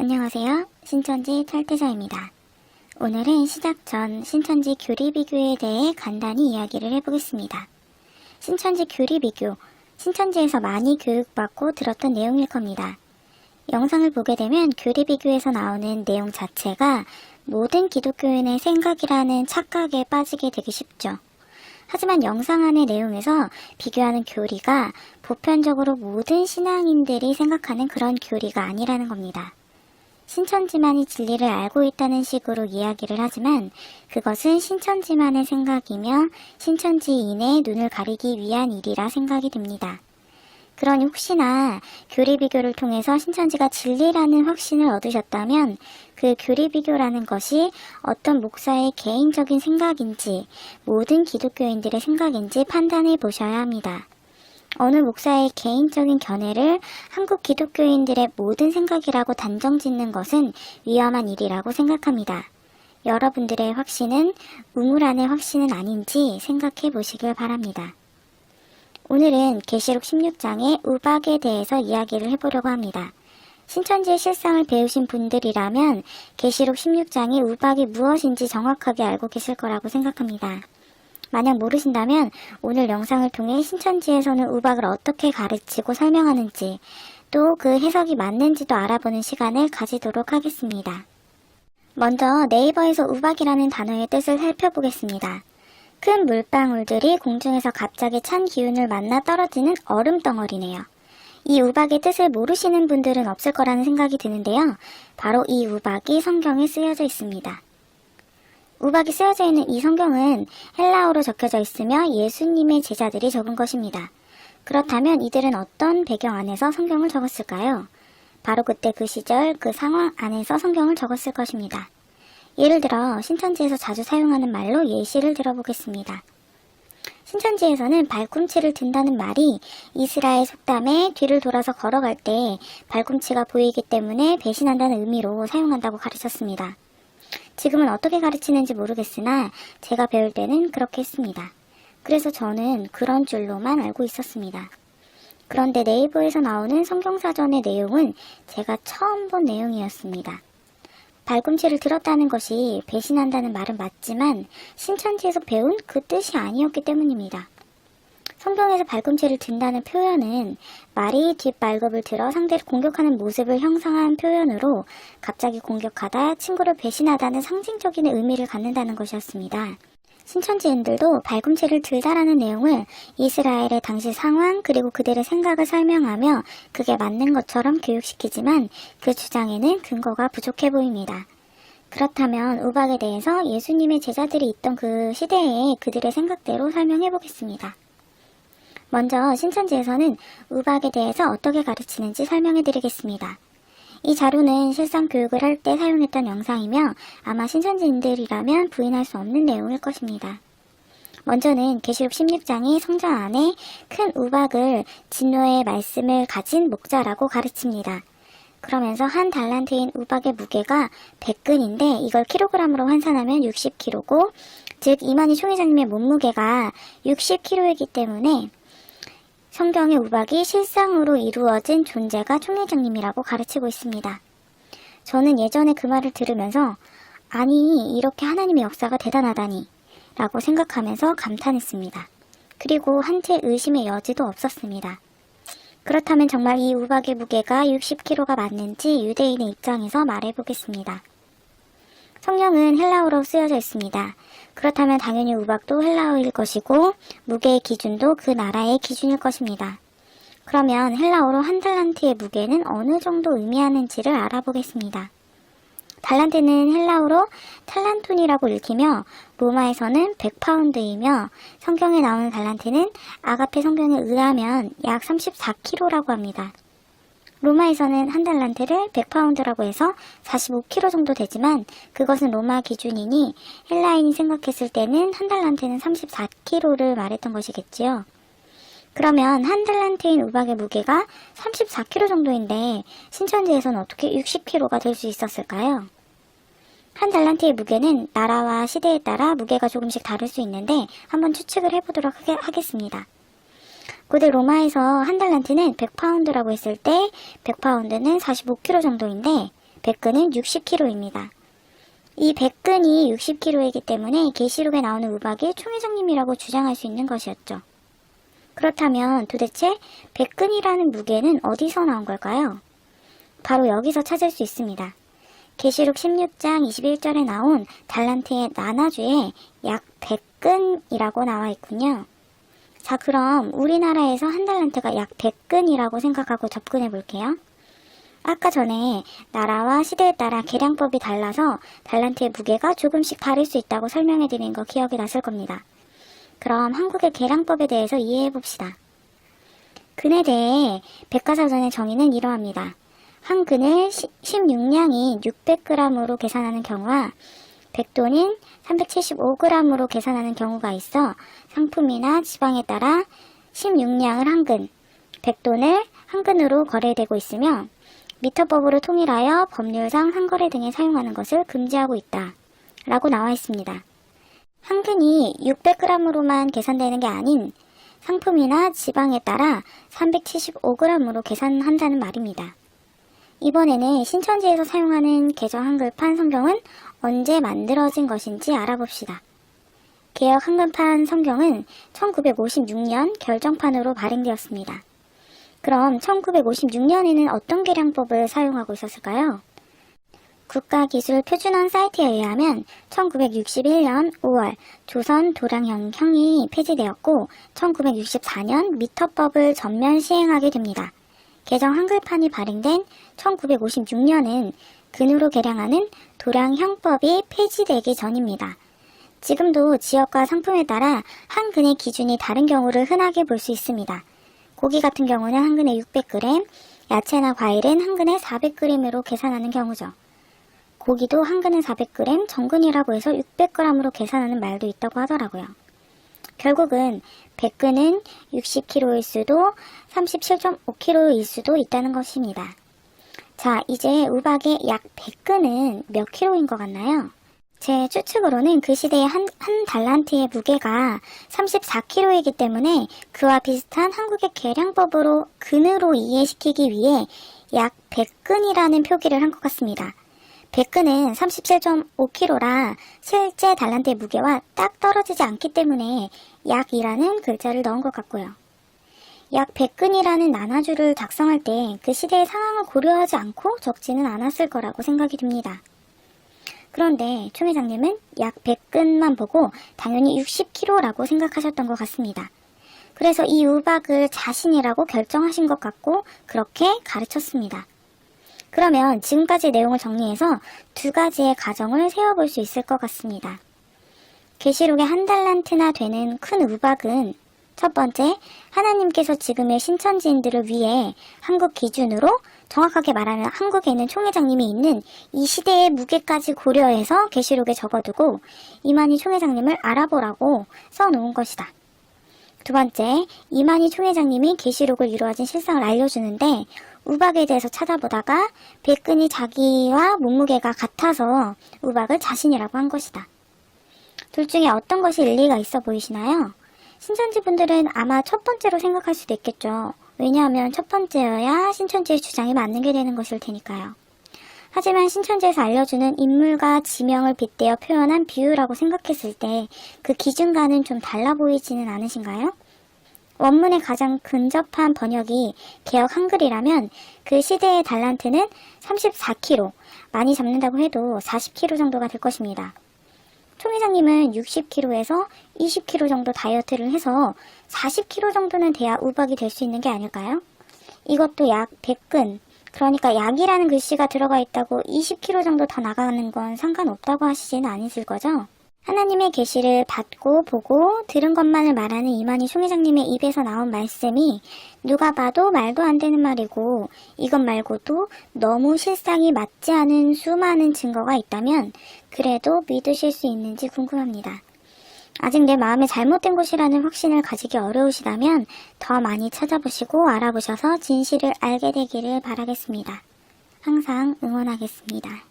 안녕하세요. 신천지 탈퇴자입니다. 오늘은 시작 전 신천지 교리 비교에 대해 간단히 이야기를 해보겠습니다. 신천지 교리 비교, 신천지에서 많이 교육받고 들었던 내용일 겁니다. 영상을 보게 되면 교리 비교에서 나오는 내용 자체가 모든 기독교인의 생각이라는 착각에 빠지게 되기 쉽죠. 하지만 영상 안의 내용에서 비교하는 교리가 보편적으로 모든 신앙인들이 생각하는 그런 교리가 아니라는 겁니다. 신천지만이 진리를 알고 있다는 식으로 이야기를 하지만 그것은 신천지만의 생각이며 신천지인의 눈을 가리기 위한 일이라 생각이 듭니다. 그러니 혹시나 교리 비교를 통해서 신천지가 진리라는 확신을 얻으셨다면 그 교리 비교라는 것이 어떤 목사의 개인적인 생각인지 모든 기독교인들의 생각인지 판단해 보셔야 합니다. 어느 목사의 개인적인 견해를 한국 기독교인들의 모든 생각이라고 단정짓는 것은 위험한 일이라고 생각합니다. 여러분들의 확신은 우물 안의 확신은 아닌지 생각해 보시길 바랍니다. 오늘은 계시록 16장의 우박에 대해서 이야기를 해보려고 합니다. 신천지의 실상을 배우신 분들이라면 계시록 16장의 우박이 무엇인지 정확하게 알고 계실 거라고 생각합니다. 만약 모르신다면 오늘 영상을 통해 신천지에서는 우박을 어떻게 가르치고 설명하는지 또 그 해석이 맞는지도 알아보는 시간을 가지도록 하겠습니다. 먼저 네이버에서 우박이라는 단어의 뜻을 살펴보겠습니다. 큰 물방울들이 공중에서 갑자기 찬 기운을 만나 떨어지는 얼음 덩어리네요. 이 우박의 뜻을 모르시는 분들은 없을 거라는 생각이 드는데요. 바로 이 우박이 성경에 쓰여져 있습니다. 우박이 쓰여져 있는 이 성경은 헬라어로 적혀져 있으며 예수님의 제자들이 적은 것입니다. 그렇다면 이들은 어떤 배경 안에서 성경을 적었을까요? 바로 그때 그 시절 그 상황 안에서 성경을 적었을 것입니다. 예를 들어 신천지에서 자주 사용하는 말로 예시를 들어보겠습니다. 신천지에서는 발꿈치를 든다는 말이 이스라엘 속담에 뒤를 돌아서 걸어갈 때 발꿈치가 보이기 때문에 배신한다는 의미로 사용한다고 가르쳤습니다. 지금은 어떻게 가르치는지 모르겠으나 제가 배울 때는 그렇게 했습니다. 그래서 저는 그런 줄로만 알고 있었습니다. 그런데 네이버에서 나오는 성경사전의 내용은 제가 처음 본 내용이었습니다. 발꿈치를 들었다는 것이 배신한다는 말은 맞지만 신천지에서 배운 그 뜻이 아니었기 때문입니다. 성경에서 발꿈치를 든다는 표현은 말이 뒷발급을 들어 상대를 공격하는 모습을 형상한 표현으로 갑자기 공격하다 친구를 배신하다는 상징적인 의미를 갖는다는 것이었습니다. 신천지인들도 발꿈치를 들다라는 내용을 이스라엘의 당시 상황 그리고 그들의 생각을 설명하며 그게 맞는 것처럼 교육시키지만 그 주장에는 근거가 부족해 보입니다. 그렇다면 우박에 대해서 예수님의 제자들이 있던 그 시대에 그들의 생각대로 설명해 보겠습니다. 먼저 신천지에서는 우박에 대해서 어떻게 가르치는지 설명해 드리겠습니다. 이 자료는 실상 교육을 할 때 사용했던 영상이며 아마 신천지인들이라면 부인할 수 없는 내용일 것입니다. 먼저는 계시록 16장이 성전 안에 큰 우박을 진노의 말씀을 가진 목자라고 가르칩니다. 그러면서 한 달란트인 우박의 무게가 100근인데 이걸 킬로그램으로 환산하면 60kg고 즉 이만희 총회장님의 몸무게가 60kg이기 때문에 성경의 우박이 실상으로 이루어진 존재가 총회장님이라고 가르치고 있습니다. 저는 예전에 그 말을 들으면서 아니 이렇게 하나님의 역사가 대단하다니 라고 생각하면서 감탄했습니다. 그리고 한채 의심의 여지도 없었습니다. 그렇다면 정말 이 우박의 무게가 60kg가 맞는지 유대인의 입장에서 말해보겠습니다. 성경은 헬라어로 쓰여져 있습니다. 그렇다면 당연히 우박도 헬라어일 것이고 무게의 기준도 그 나라의 기준일 것입니다. 그러면 헬라어로 한 달란트의 무게는 어느 정도 의미하는지를 알아보겠습니다. 달란트는 헬라어로 탈란톤이라고 읽히며 로마에서는 100파운드이며 성경에 나오는 달란트는 아가페 성경에 의하면 약 34kg라고 합니다. 로마에서는 한 달란트를 100파운드라고 해서 45kg 정도 되지만 그것은 로마 기준이니 헬라인이 생각했을 때는 한 달란트는 34kg를 말했던 것이겠지요. 그러면 한 달란트인 우박의 무게가 34kg 정도인데 신천지에서는 어떻게 60kg가 될 수 있었을까요? 한 달란트의 무게는 나라와 시대에 따라 무게가 조금씩 다를 수 있는데 한번 추측을 해보도록 하겠습니다. 고대 로마에서 한 달란트는 100파운드라고 했을 때 100파운드는 45kg 정도인데 백근은 60kg입니다. 이 백근이 60kg이기 때문에 계시록에 나오는 우박이 총회장님이라고 주장할 수 있는 것이었죠. 그렇다면 도대체 백근이라는 무게는 어디서 나온 걸까요? 바로 여기서 찾을 수 있습니다. 계시록 16장 21절에 나온 달란트의 나나주에 약 100근이라고 나와 있군요. 자, 그럼 우리나라에서 한 달란트가 약 100근이라고 생각하고 접근해 볼게요. 아까 전에 나라와 시대에 따라 계량법이 달라서 달란트의 무게가 조금씩 다를 수 있다고 설명해 드린 거 기억이 나실 겁니다. 그럼 한국의 계량법에 대해서 이해해 봅시다. 근에 대해 백과사전의 정의는 이러합니다. 한 근을 16냥인 600g으로 계산하는 경우와 백돈인 375g으로 계산하는 경우가 있어 상품이나 지방에 따라 16냥을 한 근, 백돈을 한 근으로 거래되고 있으며 미터법으로 통일하여 법률상 상거래 등에 사용하는 것을 금지하고 있다 라고 나와 있습니다. 한 근이 600g으로만 계산되는 게 아닌 상품이나 지방에 따라 375g으로 계산한다는 말입니다. 이번에는 신천지에서 사용하는 개정 한글판 성경은 언제 만들어진 것인지 알아봅시다. 개역 한글판 성경은 1956년 결정판으로 발행되었습니다. 그럼 1956년에는 어떤 계량법을 사용하고 있었을까요? 국가기술표준원 사이트에 의하면 1961년 5월 조선 도량형이 폐지되었고 1964년 미터법을 전면 시행하게 됩니다. 개정 한글판이 발행된 1956년은 근으로 계량하는 도량형법이 폐지되기 전입니다. 지금도 지역과 상품에 따라 한 근의 기준이 다른 경우를 흔하게 볼 수 있습니다. 고기 같은 경우는 한 근에 600g, 야채나 과일은 한 근에 400g으로 계산하는 경우죠. 고기도 한 근에 400g, 정근이라고 해서 600g으로 계산하는 말도 있다고 하더라고요. 결국은 백근은 60kg일 수도 37.5kg일 수도 있다는 것입니다. 자, 이제 우박의 약 100근은 몇 킬로인 것 같나요? 제 추측으로는 그 시대의 한 달란트의 무게가 34kg이기 때문에 그와 비슷한 한국의 계량법으로 근으로 이해시키기 위해 약 100근이라는 표기를 한 것 같습니다. 100근은 37.5kg라 실제 달란트의 무게와 딱 떨어지지 않기 때문에 약이라는 글자를 넣은 것 같고요. 약 100근이라는 나나주를 작성할 때 그 시대의 상황을 고려하지 않고 적지는 않았을 거라고 생각이 듭니다. 그런데 총 회장님은 약 100근만 보고 당연히 60kg라고 생각하셨던 것 같습니다. 그래서 이 우박을 자신이라고 결정하신 것 같고 그렇게 가르쳤습니다. 그러면 지금까지 내용을 정리해서 두 가지의 가정을 세워볼 수 있을 것 같습니다. 계시록의 한 달란트나 되는 큰 우박은 첫 번째, 하나님께서 지금의 신천지인들을 위해 한국 기준으로 정확하게 말하면 한국에 있는 총회장님이 있는 이 시대의 무게까지 고려해서 계시록에 적어두고 이만희 총회장님을 알아보라고 써놓은 것이다. 두 번째, 이만희 총회장님이 계시록을 이루어진 실상을 알려주는데 우박에 대해서 찾아보다가 백근이 자기와 몸무게가 같아서 우박을 자신이라고 한 것이다. 둘 중에 어떤 것이 일리가 있어 보이시나요? 신천지 분들은 아마 첫 번째로 생각할 수도 있겠죠. 왜냐하면 첫 번째여야 신천지의 주장이 맞는 게 되는 것일 테니까요. 하지만 신천지에서 알려주는 인물과 지명을 빗대어 표현한 비유라고 생각했을 때 그 기준과는 좀 달라 보이지는 않으신가요? 원문의 가장 근접한 번역이 개역 한글이라면 그 시대의 달란트는 34kg, 많이 잡는다고 해도 40kg 정도가 될 것입니다. 총 회장님은 60kg에서 20kg 정도 다이어트를 해서 40kg 정도는 돼야 우박이 될 수 있는 게 아닐까요? 이것도 약 100근, 그러니까 약이라는 글씨가 들어가 있다고 20kg 정도 더 나가는 건 상관없다고 하시지는 않으실 거죠? 하나님의 계시를 받고 보고 들은 것만을 말하는 이만희 총회장님의 입에서 나온 말씀이 누가 봐도 말도 안 되는 말이고 이것 말고도 너무 실상이 맞지 않은 수많은 증거가 있다면 그래도 믿으실 수 있는지 궁금합니다. 아직 내 마음에 잘못된 곳이라는 확신을 가지기 어려우시다면 더 많이 찾아보시고 알아보셔서 진실을 알게 되기를 바라겠습니다. 항상 응원하겠습니다.